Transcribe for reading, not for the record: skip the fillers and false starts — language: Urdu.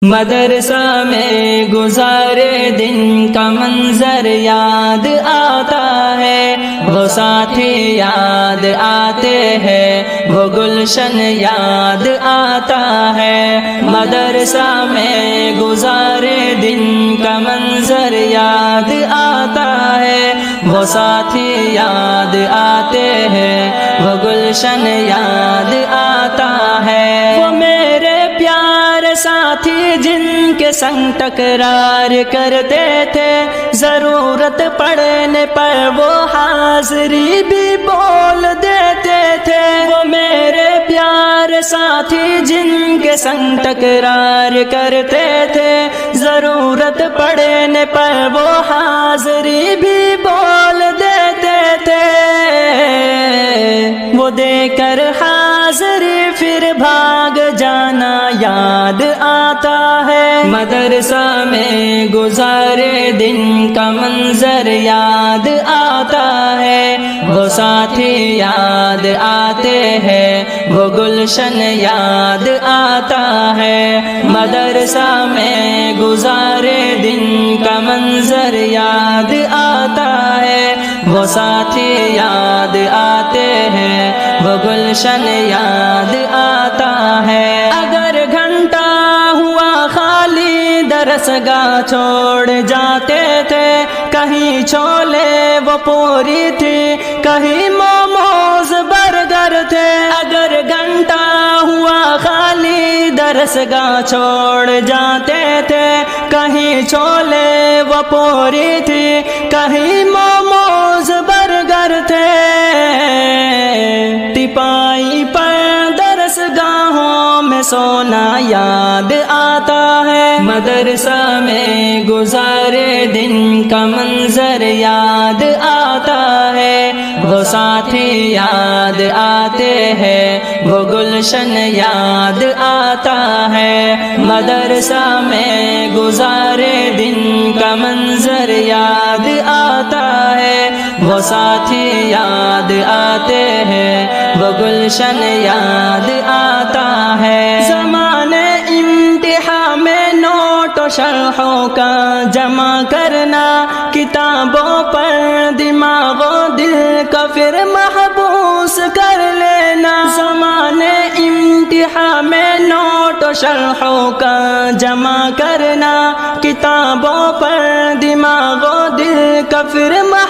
مدرسہ میں گزارے دن کا منظر یاد آتا ہے، وہ ساتھی یاد آتے ہیں، وہ گلشن یاد آتا ہے۔ مدرسہ میں گزارے دن کا منظر یاد آتا ہے، وہ ساتھی یاد آتے ہیں، وہ گلشن یاد آتا ہے۔ وہ میرے پیارے ساتھی جن کے سنگ ٹکرار کرتے تھے، ضرورت پڑنے پر وہ حاضری بھی بول دیتے تھے۔ وہ میرے پیارے ساتھی جن کے سنگ ٹکرار کرتے تھے، ضرورت پڑنے پر وہ حاضری بھی بول دیتے تھے۔ وہ دے کر حاضری پھر بھاگ جانا یاد آتا ہے۔ مدرسہ میں گزارے دن کا منظر یاد آتا ہے، وہ ساتھی یاد آتے ہیں، وہ گلشن یاد آتا ہے۔ مدرسہ میں گزارے دن کا منظر یاد آتا ہے، وہ ساتھی یاد آتے ہیں، وہ گلشن یاد آتا ہے۔ اگر گھنٹہ ہوا خالی درس گاہ چھوڑ جاتے تھے، کہیں چھولے وہ پوری تھی، کہیں موموز برگر تھے۔ اگر گھنٹہ ہوا خالی درس گاہ چھوڑ جاتے تھے، کہیں چھولے وہ پوری تھی، کہیں موموز برگر تھے۔ ٹپائی پر درس گاہوں میں سونا یاد آتا ہے۔ مدرسہ میں گزارے دن کا منظر یاد آتا ہے، وہ ساتھی یاد آتے ہیں، وہ گلشن یاد آتا ہے۔ مدرسہ میں گزارے دن کا منظر یاد آتا ہے، وہ ساتھی یاد آتے ہیں، وہ گلشن یاد آتا ہے۔ زمانے امتحان میں نوٹ و شرحوں کا جمع کرنا، کتابوں پر دماغ و دل کا پھر محبوس کر لینا۔ زمانے امتحان میں نوٹ و شرحوں کا جمع کرنا، کتابوں پر دماغ و دل کا پھر